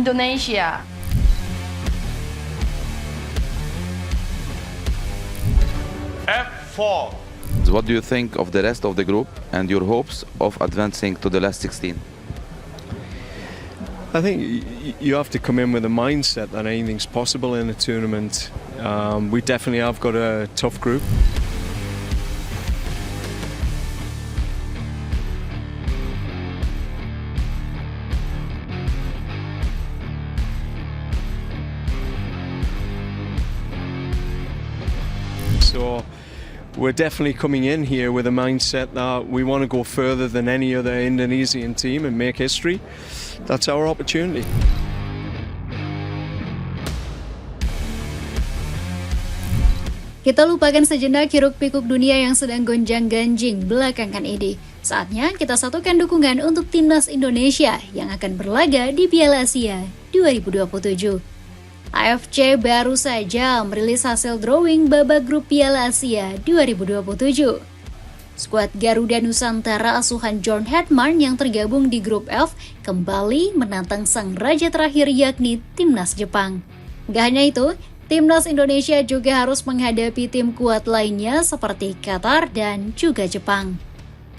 Indonesia. F4. What do you think of the rest of the group and your hopes of advancing to the last 16? I think you have to come in with a mindset that anything's possible in a tournament. We definitely have got a tough group. So we're definitely coming in here with a mindset that we want to go further than any other Indonesian team and make history. That's our opportunity. Kita lupakan sejenak hiruk-pikuk dunia yang sedang gonjang-ganjing belakangan ini. Saatnya kita satukan dukungan untuk timnas Indonesia yang akan berlaga di Piala Asia 2027. AFC baru saja merilis hasil drawing babak grup Piala Asia 2027. Skuad Garuda Nusantara asuhan John Hetman yang tergabung di grup F kembali menantang sang raja terakhir yakni timnas Jepang. Gak hanya itu, timnas Indonesia juga harus menghadapi tim kuat lainnya seperti Qatar dan juga Jepang.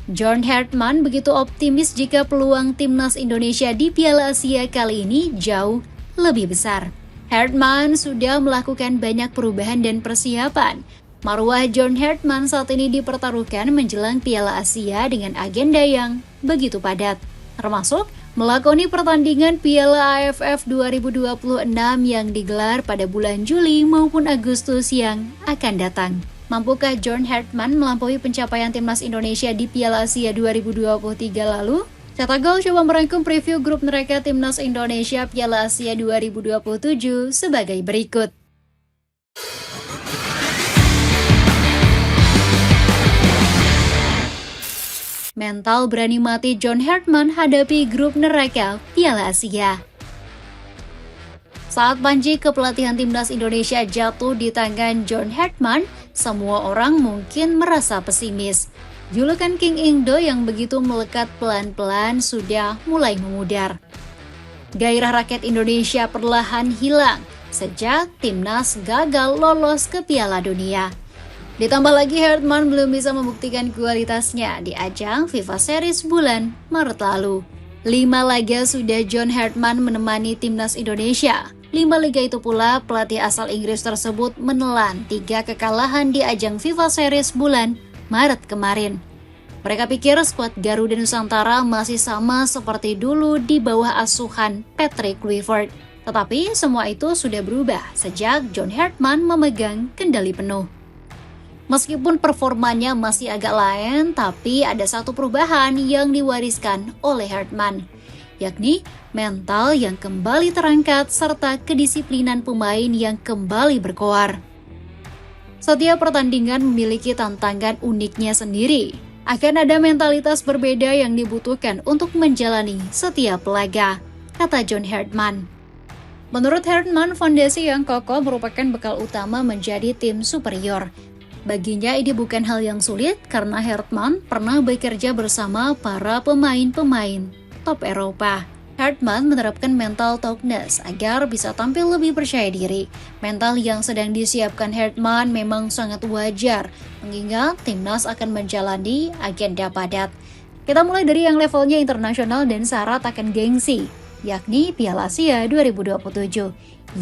John Hetman begitu optimis jika peluang timnas Indonesia di Piala Asia kali ini jauh lebih besar. Hetman sudah melakukan banyak perubahan dan persiapan. Marwah John Hetman saat ini dipertaruhkan menjelang Piala Asia dengan agenda yang begitu padat, termasuk melakoni pertandingan Piala AFF 2026 yang digelar pada bulan Juli maupun Agustus yang akan datang. Mampukah John Hetman melampaui pencapaian timnas Indonesia di Piala Asia 2023 lalu? Cetak Gol coba merangkum preview grup neraka timnas Indonesia Piala Asia 2027 sebagai berikut. Mental berani mati John Hetman hadapi grup neraka Piala Asia. Saat panji kepelatihan timnas Indonesia jatuh di tangan John Hetman, semua orang mungkin merasa pesimis. Julukan King Indo yang begitu melekat pelan-pelan sudah mulai memudar. Gairah rakyat Indonesia perlahan hilang sejak timnas gagal lolos ke Piala Dunia. Ditambah lagi Hetman belum bisa membuktikan kualitasnya di ajang FIFA Series bulan Maret lalu. 5 laga sudah John Hetman menemani timnas Indonesia. 5 liga itu pula pelatih asal Inggris tersebut menelan 3 kekalahan di ajang FIFA Series bulan Maret kemarin. Mereka pikir skuad Garuda Nusantara masih sama seperti dulu di bawah asuhan Patrick Kluivert. Tetapi semua itu sudah berubah sejak John Hetman memegang kendali penuh. Meskipun performanya masih agak lain, tapi ada satu perubahan yang diwariskan oleh Hetman, yakni mental yang kembali terangkat serta kedisiplinan pemain yang kembali berkoar. Setiap pertandingan memiliki tantangan uniknya sendiri. Akan ada mentalitas berbeda yang dibutuhkan untuk menjalani setiap laga, kata John Hetman. Menurut Hetman, fondasi yang kokoh merupakan bekal utama menjadi tim superior. Baginya ini bukan hal yang sulit karena Hetman pernah bekerja bersama para pemain-pemain top Eropa. Hetman menerapkan mental toughness agar bisa tampil lebih percaya diri. Mental yang sedang disiapkan Hetman memang sangat wajar, mengingat timnas akan menjalani agenda padat. Kita mulai dari yang levelnya internasional dan syarat akan gengsi, yakni Piala Asia 2027.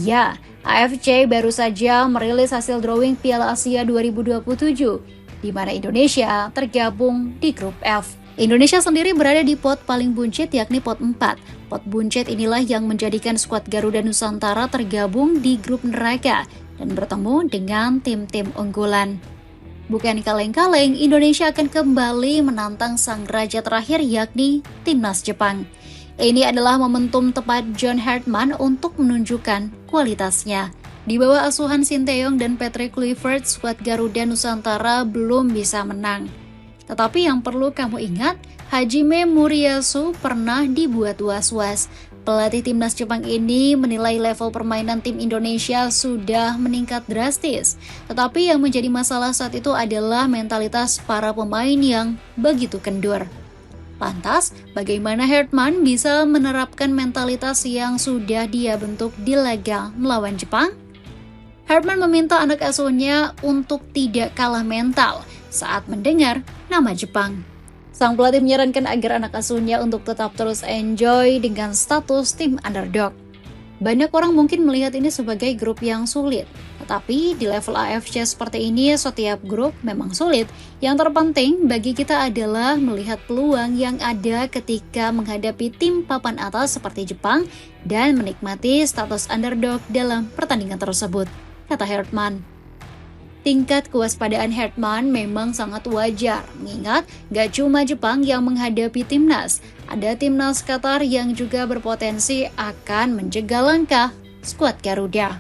Ya, AFC baru saja merilis hasil drawing Piala Asia 2027, di mana Indonesia tergabung di grup F. Indonesia sendiri berada di pot paling buncit yakni pot 4. Pot buncit inilah yang menjadikan skuad Garuda Nusantara tergabung di grup neraka dan bertemu dengan tim-tim unggulan. Bukan kaleng-kaleng, Indonesia akan kembali menantang sang raja terakhir yakni timnas Jepang. Ini adalah momentum tepat John Hetman untuk menunjukkan kualitasnya. Di bawah asuhan Sinteyong dan Patrick Kluivert, skuad Garuda Nusantara belum bisa menang. Tetapi yang perlu kamu ingat, Hajime Muriyasu pernah dibuat was-was. Pelatih timnas Jepang ini menilai level permainan tim Indonesia sudah meningkat drastis. Tetapi yang menjadi masalah saat itu adalah mentalitas para pemain yang begitu kendur. Lantas, bagaimana Herdman bisa menerapkan mentalitas yang sudah dia bentuk di laga melawan Jepang? Herdman meminta anak asuhnya untuk tidak kalah mental saat mendengar nama Jepang. Sang pelatih menyarankan agar anak asuhnya untuk tetap terus enjoy dengan status tim underdog. Banyak orang mungkin melihat ini sebagai grup yang sulit, tetapi di level AFC seperti ini setiap grup memang sulit. Yang terpenting bagi kita adalah melihat peluang yang ada ketika menghadapi tim papan atas seperti Jepang dan menikmati status underdog dalam pertandingan tersebut, kata Herdman. Tingkat kewaspadaan Herdman memang sangat wajar, mengingat gak cuma Jepang yang menghadapi timnas, ada timnas Qatar yang juga berpotensi akan menjegal langkah skuad Garuda.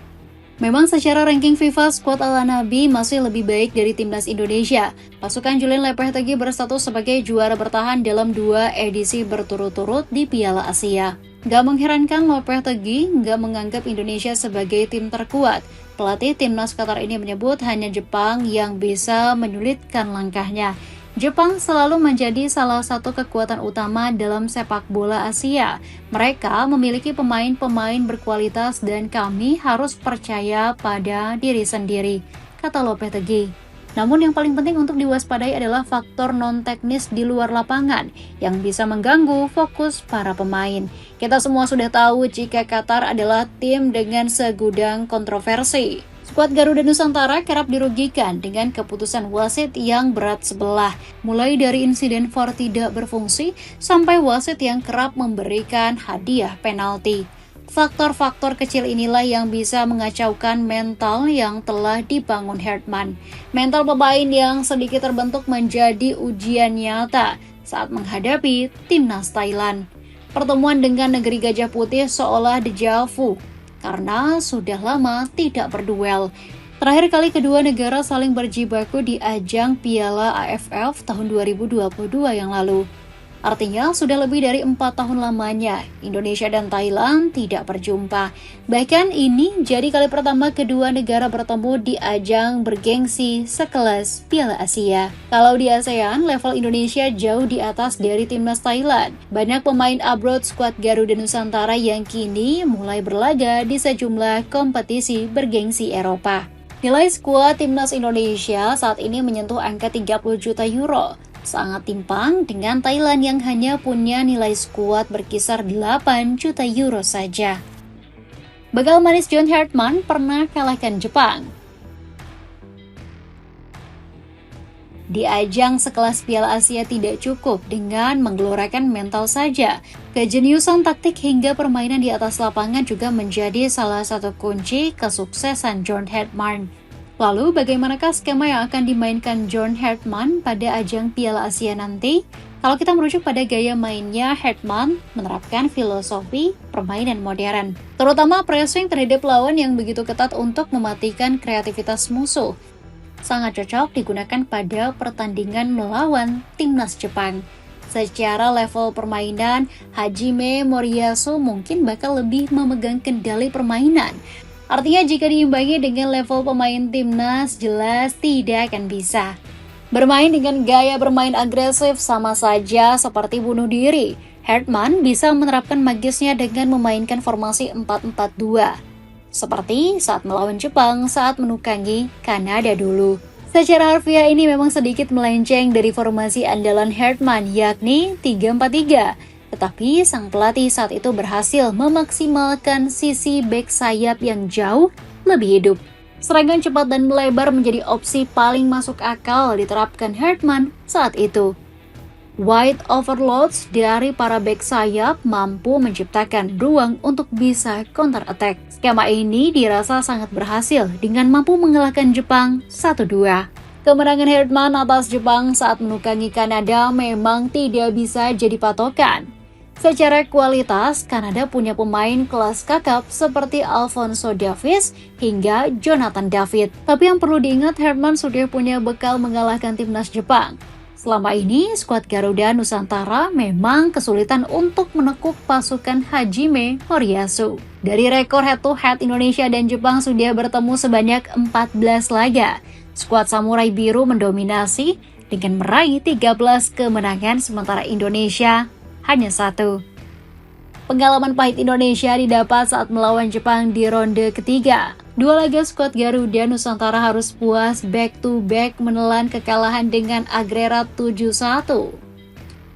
Memang secara ranking FIFA, skuad Ala Nabi masih lebih baik dari timnas Indonesia. Pasukan Julian Lopetegui berstatus sebagai juara bertahan dalam 2 edisi berturut-turut di Piala Asia. Gak mengherankan Lopetegui gak menganggap Indonesia sebagai tim terkuat. Pelatih timnas Qatar ini menyebut hanya Jepang yang bisa menyulitkan langkahnya. Jepang selalu menjadi salah satu kekuatan utama dalam sepak bola Asia. Mereka memiliki pemain-pemain berkualitas dan kami harus percaya pada diri sendiri, kata Lopetegui. Namun yang paling penting untuk diwaspadai adalah faktor non-teknis di luar lapangan yang bisa mengganggu fokus para pemain. Kita semua sudah tahu jika Qatar adalah tim dengan segudang kontroversi. Skuad Garuda Nusantara kerap dirugikan dengan keputusan wasit yang berat sebelah, mulai dari insiden VAR tidak berfungsi sampai wasit yang kerap memberikan hadiah penalti. Faktor-faktor kecil inilah yang bisa mengacaukan mental yang telah dibangun Herdman. Mental pemain yang sedikit terbentuk menjadi ujian nyata saat menghadapi timnas Thailand. Pertemuan dengan negeri Gajah Putih seolah deja vu karena sudah lama tidak berduel. Terakhir kali kedua negara saling berjibaku di ajang Piala AFF tahun 2022 yang lalu. Artinya sudah lebih dari 4 tahun lamanya Indonesia dan Thailand tidak berjumpa. Bahkan ini jadi kali pertama kedua negara bertemu di ajang bergengsi sekelas Piala Asia. Kalau di ASEAN, level Indonesia jauh di atas dari timnas Thailand. Banyak pemain abroad skuad Garuda Nusantara yang kini mulai berlaga di sejumlah kompetisi bergengsi Eropa. Nilai skuad timnas Indonesia saat ini menyentuh angka 30 juta euro. Sangat timpang dengan Thailand yang hanya punya nilai skuad berkisar 8 juta euro saja. Bekal manis John Herdman pernah kalahkan Jepang. Di ajang sekelas Piala Asia tidak cukup dengan menggelorakan mental saja. Kejeniusan taktik hingga permainan di atas lapangan juga menjadi salah satu kunci kesuksesan John Herdman. Lalu, bagaimanakah skema yang akan dimainkan John Herdman pada ajang Piala Asia nanti? Kalau kita merujuk pada gaya mainnya, Herdman menerapkan filosofi permainan modern, terutama pressing terhadap lawan yang begitu ketat untuk mematikan kreativitas musuh. Sangat cocok digunakan pada pertandingan melawan timnas Jepang. Secara level permainan, Hajime Moriyasu mungkin bakal lebih memegang kendali permainan. Artinya jika diimbangi dengan level pemain timnas, jelas tidak akan bisa. Bermain dengan gaya bermain agresif sama saja seperti bunuh diri. Herdman bisa menerapkan magisnya dengan memainkan formasi 4-4-2. Seperti saat melawan Jepang saat menukangi Kanada dulu. Secara harfiah ini memang sedikit melenceng dari formasi andalan Herdman, yakni 3-4-3. Tetapi sang pelatih saat itu berhasil memaksimalkan sisi bek sayap yang jauh lebih hidup. Serangan cepat dan melebar menjadi opsi paling masuk akal diterapkan Herdman saat itu. Wide overloads dari para bek sayap mampu menciptakan ruang untuk bisa counter attack. Skema ini dirasa sangat berhasil dengan mampu mengalahkan Jepang 1-2. Kemenangan Herdman atas Jepang saat menukangi Kanada memang tidak bisa jadi patokan. Secara kualitas, Kanada punya pemain kelas kakap seperti Alphonso Davies hingga Jonathan David. Tapi yang perlu diingat, Herdman sudah punya bekal mengalahkan timnas Jepang. Selama ini, skuad Garuda Nusantara memang kesulitan untuk menekuk pasukan Hajime Moriyasu. Dari rekor head-to-head Indonesia dan Jepang sudah bertemu sebanyak 14 laga. Skuad Samurai Biru mendominasi dengan meraih 13 kemenangan sementara Indonesia hanya 1. Pengalaman pahit Indonesia didapat saat melawan Jepang di ronde ketiga. Dua laga skuad Garuda Nusantara harus puas back-to-back menelan kekalahan dengan agregat 7-1.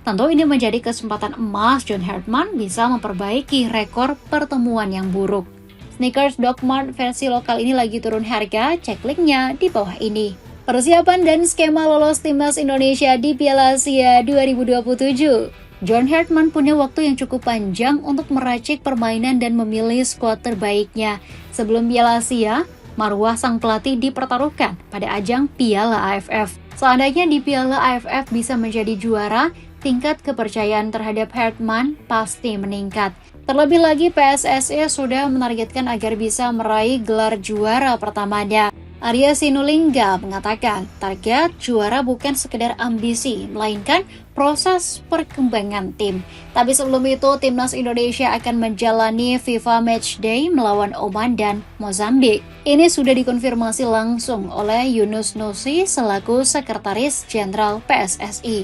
Tentu ini menjadi kesempatan emas John Hartman bisa memperbaiki rekor pertemuan yang buruk. Sneakers Doc Mart versi lokal ini lagi turun harga, cek linknya di bawah ini. Persiapan dan skema lolos timnas Indonesia di Piala Asia 2027. John Hartman punya waktu yang cukup panjang untuk meracik permainan dan memilih skuad terbaiknya. Sebelum Piala Asia, marwah sang pelatih dipertaruhkan pada ajang Piala AFF. Seandainya di Piala AFF bisa menjadi juara, tingkat kepercayaan terhadap Hartman pasti meningkat. Terlebih lagi PSSI sudah menargetkan agar bisa meraih gelar juara pertamanya. Arya Sinulinga mengatakan, target juara bukan sekedar ambisi, melainkan proses perkembangan tim. Tapi sebelum itu, timnas Indonesia akan menjalani FIFA Matchday melawan Oman dan Mozambik. Ini sudah dikonfirmasi langsung oleh Yunus Nusi selaku Sekretaris Jenderal PSSI.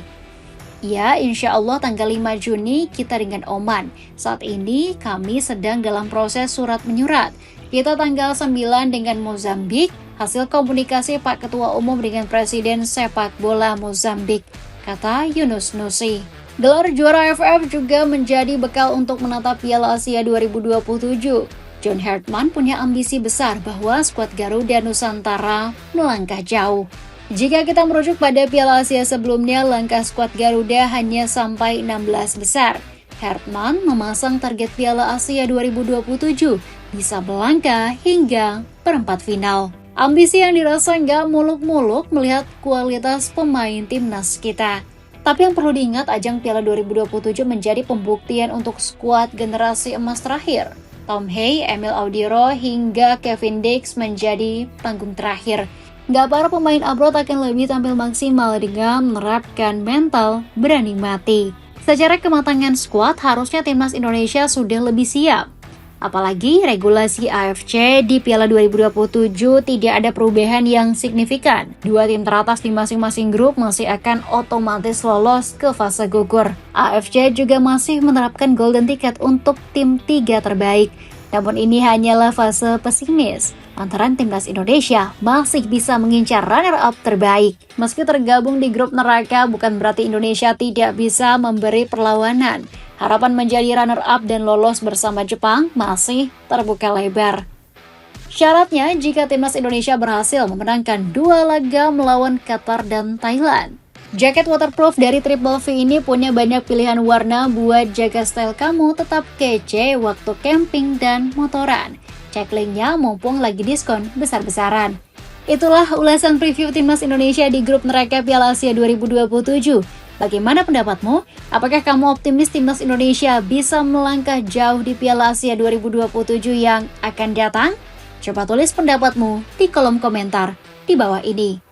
Ya, insya Allah tanggal 5 Juni kita dengan Oman. Saat ini kami sedang dalam proses surat menyurat. Kita tanggal 9 dengan Mozambik. Hasil komunikasi Pak Ketua Umum dengan Presiden Sepak Bola Mozambik, kata Yunus Nusi. Gelar juara AFF juga menjadi bekal untuk menatap Piala Asia 2027. John Hartman punya ambisi besar bahwa skuad Garuda Nusantara melangkah jauh. Jika kita merujuk pada Piala Asia sebelumnya, langkah skuad Garuda hanya sampai 16 besar. Hartman memasang target Piala Asia 2027 bisa melangkah hingga perempat final. Ambisi yang dirasa nggak muluk-muluk melihat kualitas pemain timnas kita. Tapi yang perlu diingat, ajang Piala 2027 menjadi pembuktian untuk skuad generasi emas terakhir. Tom Hay, Emil Audiro, hingga Kevin Dix menjadi panggung terakhir. Nggak para pemain abroad akan lebih tampil maksimal dengan menerapkan mental berani mati. Secara kematangan skuad, harusnya timnas Indonesia sudah lebih siap. Apalagi regulasi AFC di Piala 2027 tidak ada perubahan yang signifikan. Dua tim teratas di masing-masing grup masih akan otomatis lolos ke fase gugur. AFC juga masih menerapkan golden ticket untuk tim 3 terbaik. Namun ini hanyalah fase pesimis. Lantaran timnas Indonesia masih bisa mengincar runner-up terbaik. Meski tergabung di grup neraka, bukan berarti Indonesia tidak bisa memberi perlawanan. Harapan menjadi runner-up dan lolos bersama Jepang masih terbuka lebar. Syaratnya jika timnas Indonesia berhasil memenangkan 2 laga melawan Qatar dan Thailand. Jaket waterproof dari Triple V ini punya banyak pilihan warna buat jaga style kamu tetap kece waktu camping dan motoran. Cek linknya mumpung lagi diskon besar-besaran. Itulah ulasan preview timnas Indonesia di grup neraka Piala Asia 2027. Bagaimana pendapatmu? Apakah kamu optimis timnas Indonesia bisa melangkah jauh di Piala Asia 2027 yang akan datang? Coba tulis pendapatmu di kolom komentar di bawah ini.